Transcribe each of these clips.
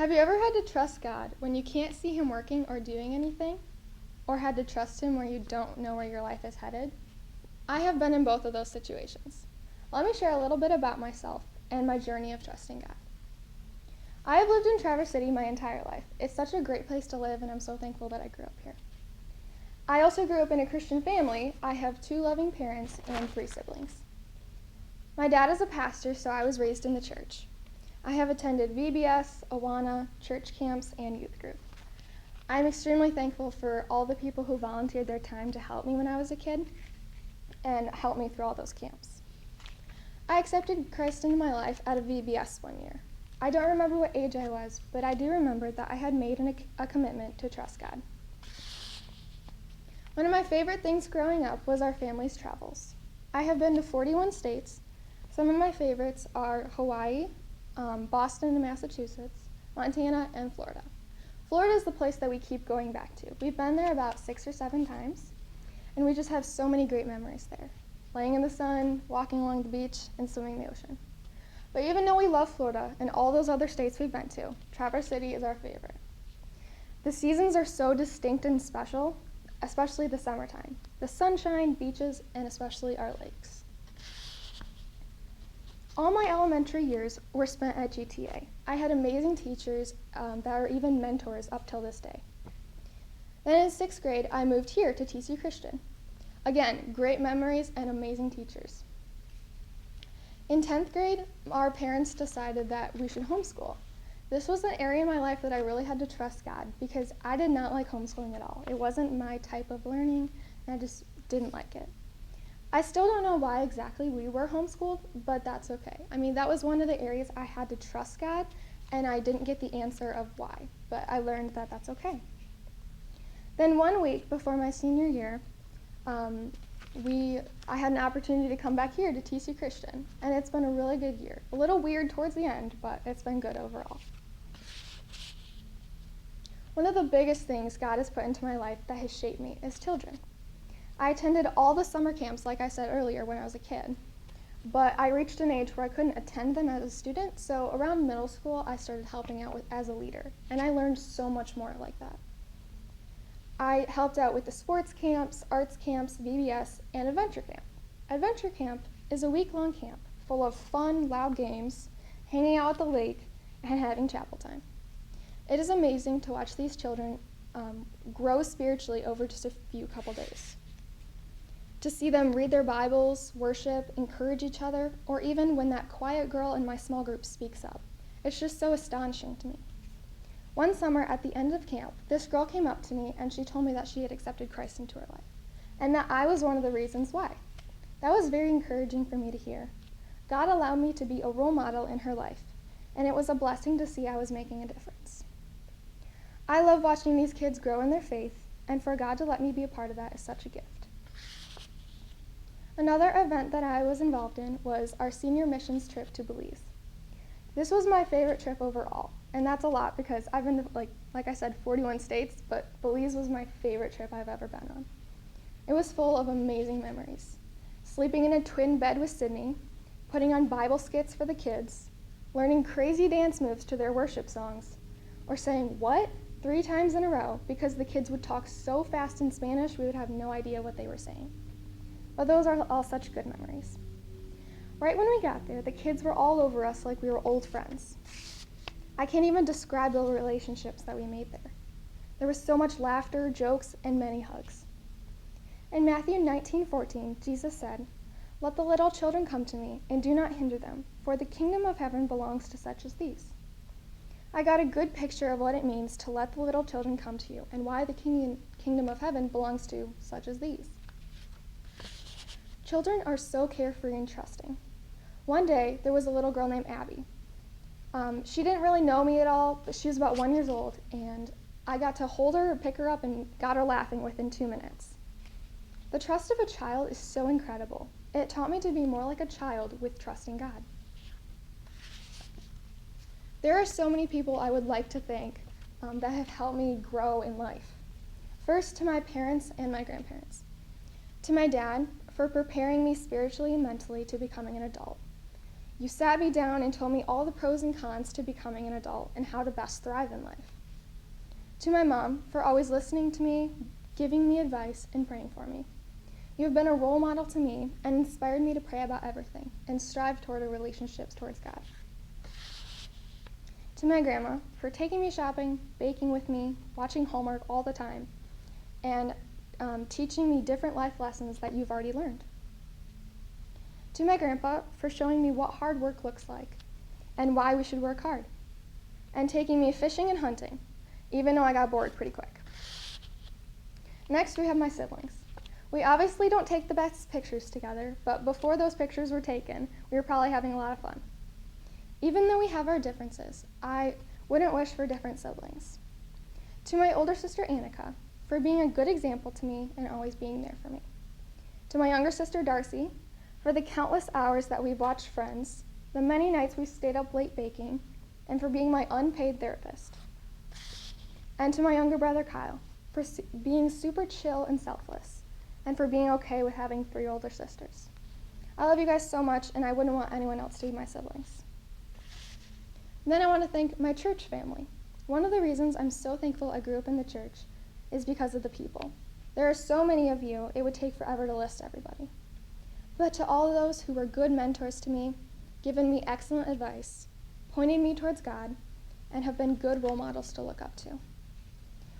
Have you ever had to trust God when you can't see him working or doing anything? Or had to trust him where you don't know where your life is headed? I have been in both of those situations. Let me share a little bit about myself and my journey of trusting God. I have lived in Traverse City my entire life. It's such a great place to live, and I'm so thankful that I grew up here. I also grew up in a Christian family. I have 2 loving parents and 3 siblings. My dad is a pastor, so I was raised in the church. I have attended VBS, Awana, church camps, and youth group. I'm extremely thankful for all the people who volunteered their time to help me when I was a kid and helped me through all those camps. I accepted Christ into my life at a VBS one year. I don't remember what age I was, but I do remember that I had made a commitment to trust God. One of my favorite things growing up was our family's travels. I have been to 41 states. Some of my favorites are Hawaii, Boston and Massachusetts, Montana, and Florida. Florida is the place that we keep going back to. We've been there about 6 or 7 times, and we just have so many great memories there. Laying in the sun, walking along the beach, and swimming in the ocean. But even though we love Florida and all those other states we've been to, Traverse City is our favorite. The seasons are so distinct and special, especially the summertime. The sunshine, beaches, and especially our lakes. All my elementary years were spent at GTA. I had amazing teachers that are even mentors up till this day. Then in 6th grade, I moved here to TC Christian. Again, great memories and amazing teachers. In 10th grade, our parents decided that we should homeschool. This was an area in my life that I really had to trust God because I did not like homeschooling at all. It wasn't my type of learning, and I just didn't like it. I still don't know why exactly we were homeschooled, but that's okay. I mean, that was one of the areas I had to trust God, and I didn't get the answer of why, but I learned that that's okay. Then 1 week before my senior year, I had an opportunity to come back here to TC Christian, and it's been a really good year. A little weird towards the end, but it's been good overall. One of the biggest things God has put into my life that has shaped me is children. I attended all the summer camps, like I said earlier, when I was a kid, but I reached an age where I couldn't attend them as a student, so around middle school, I started helping out as a leader, and I learned so much more like that. I helped out with the sports camps, arts camps, VBS, and Adventure Camp. Adventure Camp is a week-long camp full of fun, loud games, hanging out at the lake, and having chapel time. It is amazing to watch these children grow spiritually over just a couple days. To see them read their Bibles, worship, encourage each other, or even when that quiet girl in my small group speaks up. It's just so astonishing to me. One summer at the end of camp, this girl came up to me and she told me that she had accepted Christ into her life, and that I was one of the reasons why. That was very encouraging for me to hear. God allowed me to be a role model in her life, and it was a blessing to see I was making a difference. I love watching these kids grow in their faith, and for God to let me be a part of that is such a gift. Another event that I was involved in was our senior missions trip to Belize. This was my favorite trip overall, and that's a lot because I've been to, like I said, 41 states, but Belize was my favorite trip I've ever been on. It was full of amazing memories. Sleeping in a twin bed with Sydney, putting on Bible skits for the kids, learning crazy dance moves to their worship songs, or saying "what" 3 times in a row because the kids would talk so fast in Spanish we would have no idea what they were saying. But those are all such good memories. Right when we got there, the kids were all over us like we were old friends. I can't even describe the relationships that we made there. There was so much laughter, jokes, and many hugs. In Matthew 19:14, Jesus said, "Let the little children come to me, and do not hinder them, for the kingdom of heaven belongs to such as these." I got a good picture of what it means to let the little children come to you, and why the kingdom of heaven belongs to such as these. Children are so carefree and trusting. One day, there was a little girl named Abby. She didn't really know me at all, but she was about 1 year old, and I got to hold her, pick her up, and got her laughing within 2 minutes. The trust of a child is so incredible. It taught me to be more like a child with trust in God. There are so many people I would like to thank that have helped me grow in life. First, to my parents and my grandparents. To my dad, for preparing me spiritually and mentally to becoming an adult. You sat me down and told me all the pros and cons to becoming an adult and how to best thrive in life. To my mom, for always listening to me, giving me advice, and praying for me. You have been a role model to me and inspired me to pray about everything and strive toward a relationship towards God. To my grandma, for taking me shopping, baking with me, watching Hallmark all the time, and teaching me different life lessons that you've already learned. To my grandpa, for showing me what hard work looks like and why we should work hard, and taking me fishing and hunting, even though I got bored pretty quick. Next, we have my siblings. We obviously don't take the best pictures together, but before those pictures were taken, we were probably having a lot of fun. Even though we have our differences, I wouldn't wish for different siblings. To my older sister, Annika, for being a good example to me and always being there for me. To my younger sister, Darcy, for the countless hours that we've watched Friends, the many nights we stayed up late baking, and for being my unpaid therapist. And to my younger brother, Kyle, for being super chill and selfless, and for being okay with having 3 older sisters. I love you guys so much, and I wouldn't want anyone else to be my siblings. And then I want to thank my church family. One of the reasons I'm so thankful I grew up in the church is because of the people. There are so many of you, it would take forever to list everybody. But to all of those who were good mentors to me, given me excellent advice, pointed me towards God, and have been good role models to look up to.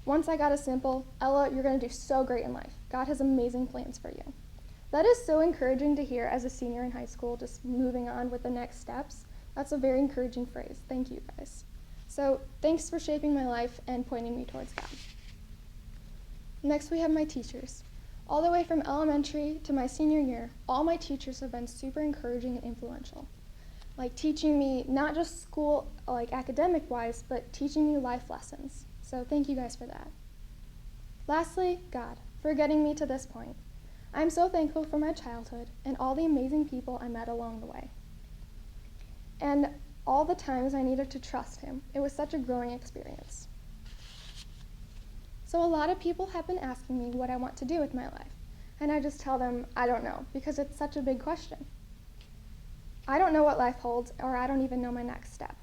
Once I got a simple, Ella, you're going to do so great in life. God has amazing plans for you. That is so encouraging to hear as a senior in high school, just moving on with the next steps. That's a very encouraging phrase. Thank you, guys. So thanks for shaping my life and pointing me towards God. Next, we have my teachers. All the way from elementary to my senior year, all my teachers have been super encouraging and influential. Like teaching me not just school, like academic-wise, but teaching me life lessons. So thank you guys for that. Lastly, God, for getting me to this point. I'm so thankful for my childhood and all the amazing people I met along the way. And all the times I needed to trust him. It was such a growing experience. So a lot of people have been asking me what I want to do with my life. And I just tell them, I don't know, because it's such a big question. I don't know what life holds, or I don't even know my next step.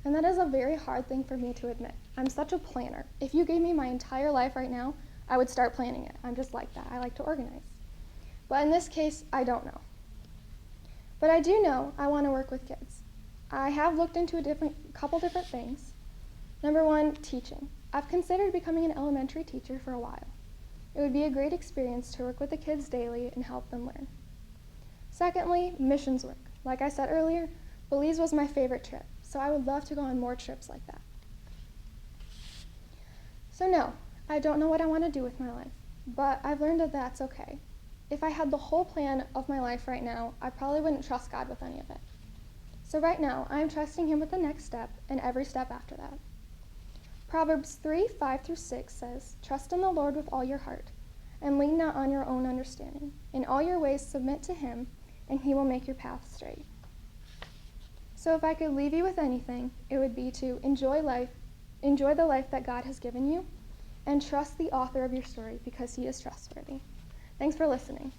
And that is a very hard thing for me to admit. I'm such a planner. If you gave me my entire life right now, I would start planning it. I'm just like that. I like to organize. But in this case, I don't know. But I do know I want to work with kids. I have looked into a couple different things. Number 1, teaching. I've considered becoming an elementary teacher for a while. It would be a great experience to work with the kids daily and help them learn. Secondly, missions work. Like I said earlier, Belize was my favorite trip, so I would love to go on more trips like that. So no, I don't know what I want to do with my life, but I've learned that that's okay. If I had the whole plan of my life right now, I probably wouldn't trust God with any of it. So right now, I am trusting him with the next step and every step after that. Proverbs 3:5-6 says, "Trust in the Lord with all your heart, and lean not on your own understanding. In all your ways submit to him, and he will make your path straight." So if I could leave you with anything, it would be to enjoy the life that God has given you, and trust the author of your story because he is trustworthy. Thanks for listening.